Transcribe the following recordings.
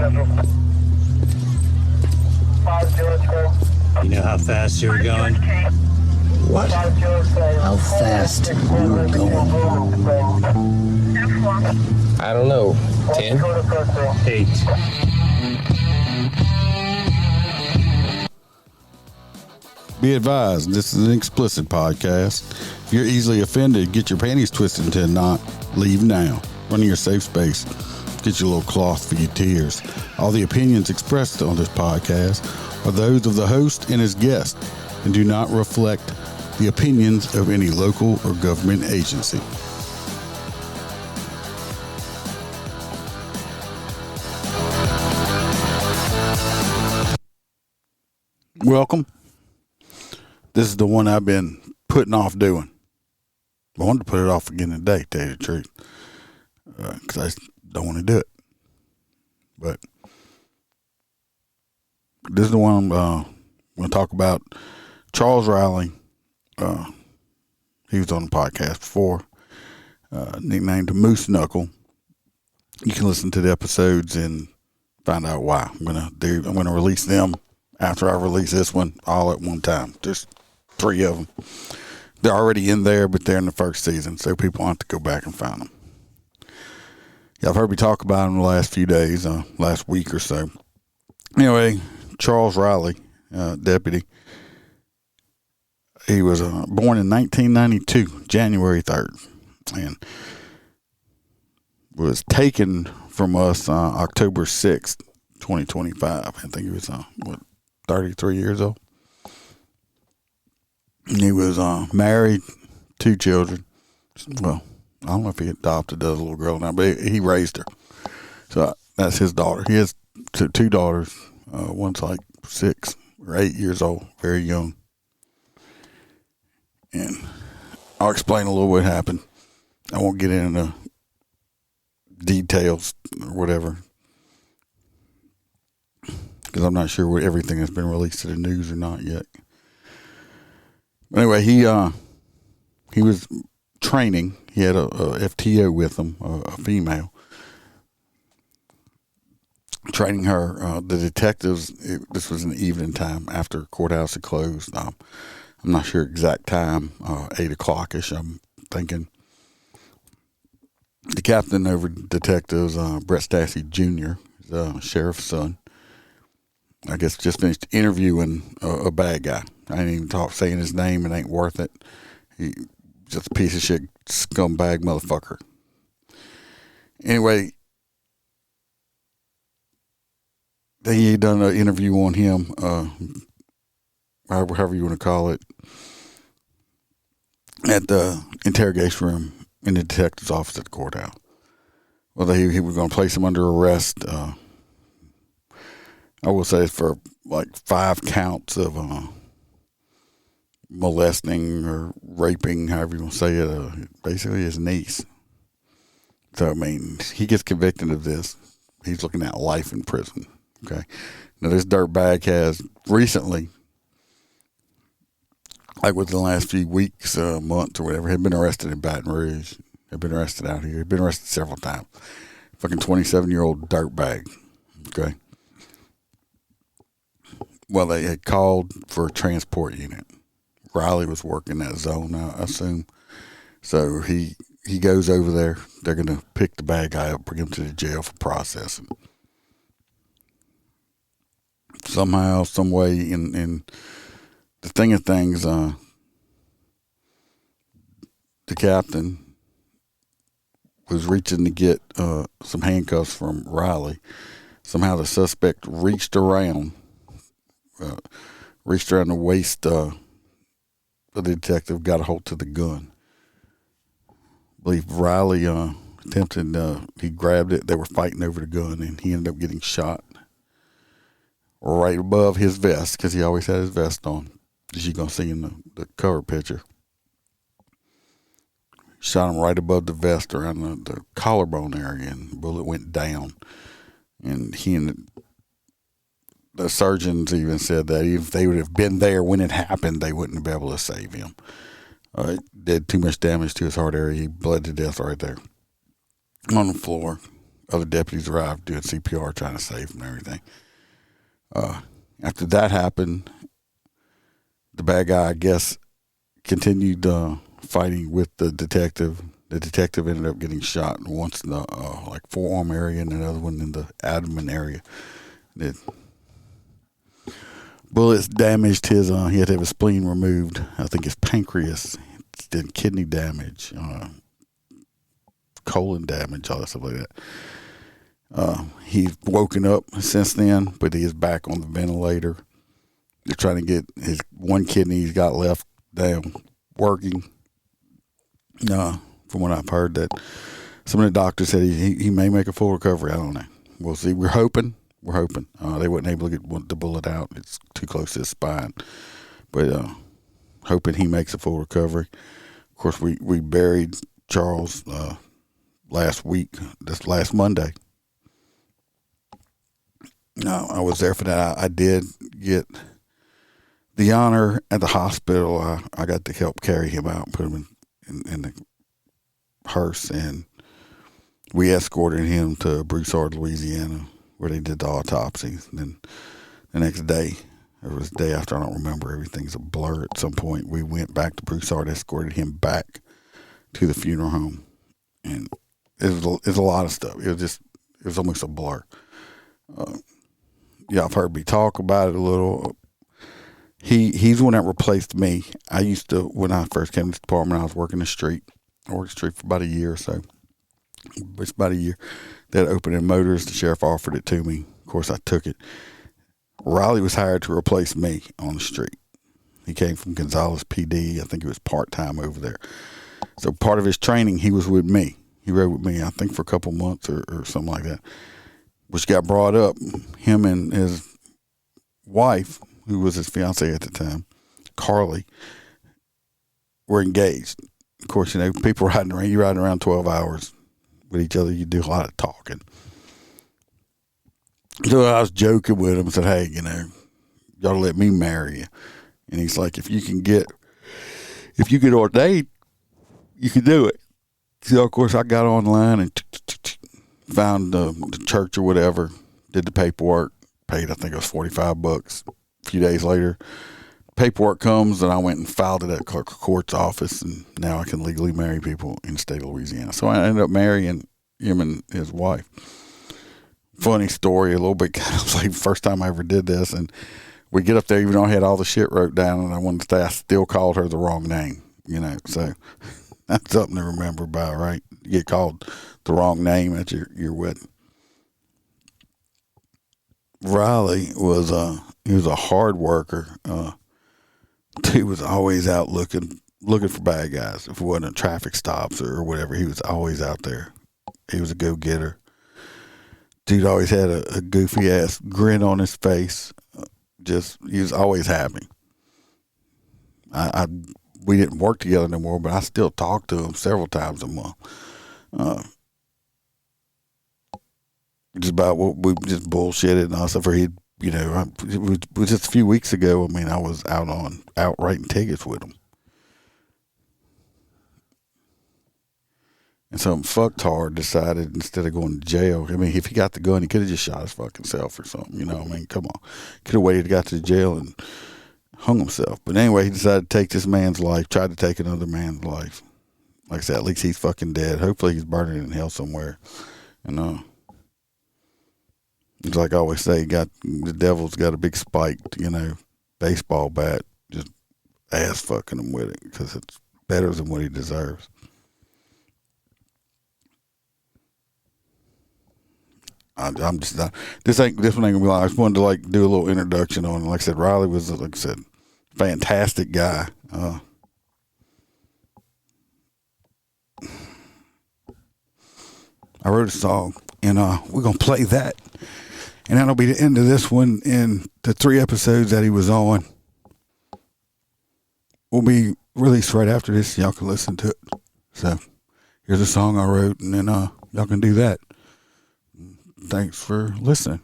You know how fast you were going? What? How fast you were going? I don't know. 10? 8. Be advised, this is an explicit podcast. If you're easily offended, get your panties twisted into a knot. Leave now. Run to your safe space. Get your little cloth for your tears. All the opinions expressed on this podcast are those of the host and his guest and do not reflect the opinions of any local or government agency. Welcome. This is the one I've been putting off doing. I wanted to put it off again today, to tell you the truth, because I don't want to do it. But this is the one I'm going to talk about. Charles Riley. He was on the podcast before, nicknamed Moose Knuckle. You can listen to the episodes and find out why. I'm going to release them after I release this one all at one time. Just 3 of them. They're already in there, but they're in the first season, so people want to go back and find them. Yeah, I've heard me talk about them the last few days, last week or so. Anyway, Charles Riley, deputy. He was born in 1992, January 3rd, and was taken from us October 6th, 2025. I think he was, 33 years old. He was married, 2 children. Well, I don't know if he adopted a little girl now, but he raised her. So that's his daughter. He has 2 daughters. One's like 6 or 8 years old, very young. And I'll explain a little what happened. I won't get into details or whatever, because I'm not sure what everything has been released to the news or not yet. Anyway, he was training. He had a FTO with him, a female, training her. The detectives. This was in the evening time after courthouse had closed. I'm not sure exact time. 8:00ish. I'm thinking. The captain over detectives, Brett Stassi Jr., sheriff's son. I guess just finished interviewing a bad guy. I ain't even saying his name. It ain't worth it. He just a piece of shit, scumbag motherfucker. Anyway, they done an interview on him, however you want to call it, at the interrogation room in the detective's office at the courthouse. Well, he was going to place him under arrest. I will say for like 5 counts of molesting or raping, however you want to say it, basically his niece. So, I mean, he gets convicted of this. He's looking at life in prison. Okay. Now, this dirtbag has recently, like within the last few weeks, months or whatever, had been arrested in Baton Rouge. Had been arrested out here. Had been arrested several times. Fucking 27-year-old dirtbag. Okay. Well, they had called for a transport unit. Riley was working that zone, I assume. So he goes over there. They're going to pick the bad guy up, bring him to the jail for processing. Somehow, some way, in the thing of things, the captain was reaching to get some handcuffs from Riley. Somehow the suspect reached around the waist of the detective, got a hold to the gun. I believe Riley attempted, he grabbed it. They were fighting over the gun, and he ended up getting shot right above his vest, because he always had his vest on, as you're going to see in the cover picture. Shot him right above the vest around the collarbone area, and the bullet went down. And the surgeons even said that if they would have been there when it happened, they wouldn't have been able to save him. It did too much damage to his heart area. He bled to death right there on the floor. other deputies arrived doing CPR, trying to save him and everything. After that happened, the bad guy, I guess, continued fighting with the detective. The detective ended up getting shot once in the like forearm area and another one in the abdomen area. The bullets damaged his. He had to have his spleen removed. I think his pancreas, did kidney damage, colon damage, all that stuff like that. He's woken up since then, but he is back on the ventilator. They're trying to get his one kidney he's got left down working. From what I've heard, that some of the doctors said he may make a full recovery. I don't know. We'll see. We're hoping. They weren't able to get the bullet out. It's too close to his spine. But hoping he makes a full recovery. Of course, we buried Charles last Monday. No, I was there for that. I did get the honor at the hospital. I got to help carry him out and put him in the hearse, and we escorted him to Broussard, Louisiana, where they did the autopsy. And then the next day, or it was the day after, I don't remember, everything's a blur at some point, we went back to Broussard, escorted him back to the funeral home. And it was a lot of stuff. It was almost a blur. I've heard me talk about it a little. He's the one that replaced me. I used to, when I first came to the department, I was working the street. I worked the street for about a year or so. It's about a year. They had opening motors. The sheriff offered it to me. Of course, I took it. Riley was hired to replace me on the street. He came from Gonzales PD. I think he was part-time over there. So part of his training, he was with me. He rode with me, I think, for a couple months or something like that, which got brought up. Him and his wife, who was his fiance at the time, Carly, were engaged. Of course, people riding around 12 hours with each other. You do a lot of talking. So I was joking with him and said, hey, you ought to let me marry you. And he's like, if you get ordained, you can do it. So, of course, I got online and found the church or whatever, did the paperwork, paid, I think it was $45. A few days later, paperwork comes, and I went and filed it at clerk of court's office, and now I can legally marry people in the state of Louisiana. So I ended up marrying him and his wife. Funny story, a little bit kind of like the first time I ever did this, and we get up there, even though I had all the shit wrote down and I wanted to stay, I still called her the wrong name, so that's something to remember about, right? You get called the wrong name at your wedding. Riley was he was a hard worker. He was always out looking for bad guys. If it wasn't traffic stops or whatever, he was always out there. He was a go-getter. Dude always had a goofy ass grin on his face. He was always happy. We didn't work together anymore, but I still talk to him several times a month. Just about what we just bullshitted and all stuff. Or it was just a few weeks ago. I was out writing tickets with him. And some fucktard decided, instead of going to jail, if he got the gun, he could have just shot his fucking self or something. Come on. Could have waited, got to the jail and hung himself. But anyway, he decided to take this man's life, tried to take another man's life. Like I said, at least he's fucking dead. Hopefully he's burning in hell somewhere. It's like I always say, the devil's got a big spiked, baseball bat, just ass fucking him with it, because it's better than what he deserves. I'm just not. This one ain't gonna be long. I just wanted to do a little introduction on. Like I said, Riley was, like I said, fantastic guy. I wrote a song, and we're gonna play that, and that'll be the end of this one. And the 3 episodes that he was on will be released right after this. Y'all can listen to it. So here's a song I wrote, and then y'all can do that. Thanks for listening.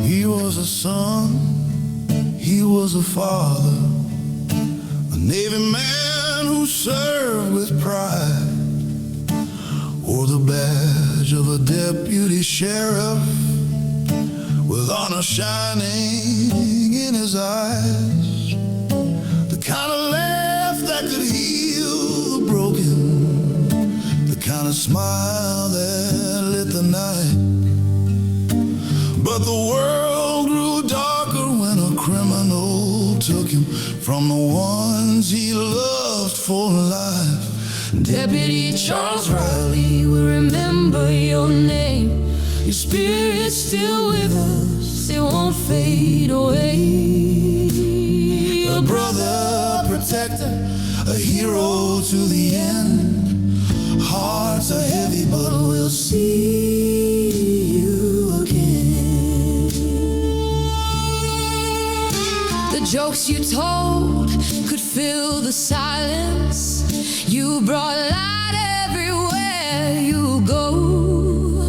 He was a son served with pride, wore the badge of a deputy sheriff, with honor shining in his eyes, the kind of laugh that could heal the broken, the kind of smile that lit the night. But the world grew darker when a criminal took him from the ones he loved for life. Deputy Charles Riley, we remember your name. Your spirit's still with us, it won't fade away. A brother, protector, a hero to the end. Hearts are heavy, but we'll see you again. The jokes you told could fill the silence. You brought light everywhere you go.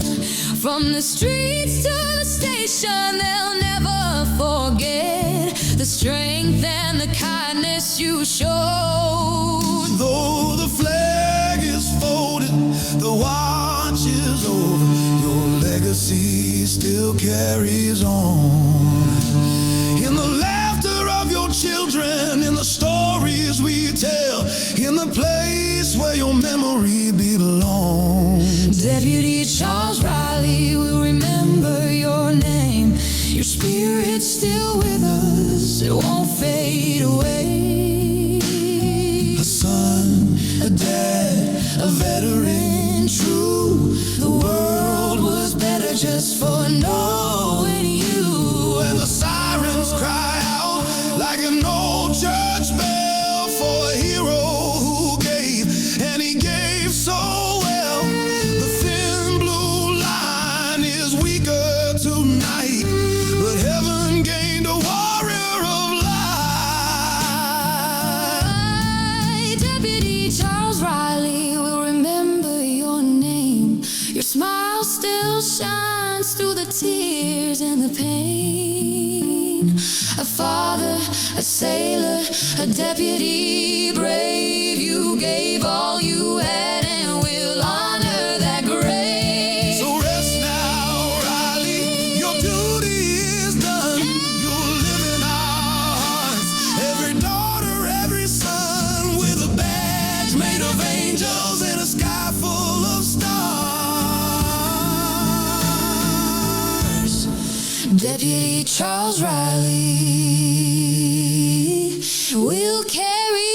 From the streets to the station, they'll never forget the strength and the kindness you showed. Though the flag is folded, the watch is over, your legacy still carries on. In the laughter of your children, in the stories we tell, in the place where your memory belongs. Deputy Charles Riley, we'll remember your name. Your spirit's still with us, it won't fade away. A son, a dad, a veteran, true. The world was better just for knowing you. And the sirens cry out like an old church bell for a hero who gave, and he gave so well. The thin blue line is weaker tonight, but heaven gained a warrior of light. Deputy Charles Riley, will remember your name. Your smile still shines through the tears and the pain. A father, a sailor, a deputy brave. You gave all you had, and we'll honor that grave. So rest now, Riley, your duty is done. You'll live in our hearts, every daughter, every son, with a badge made of angels and a sky full of stars. Deputy Charles Riley, we'll carry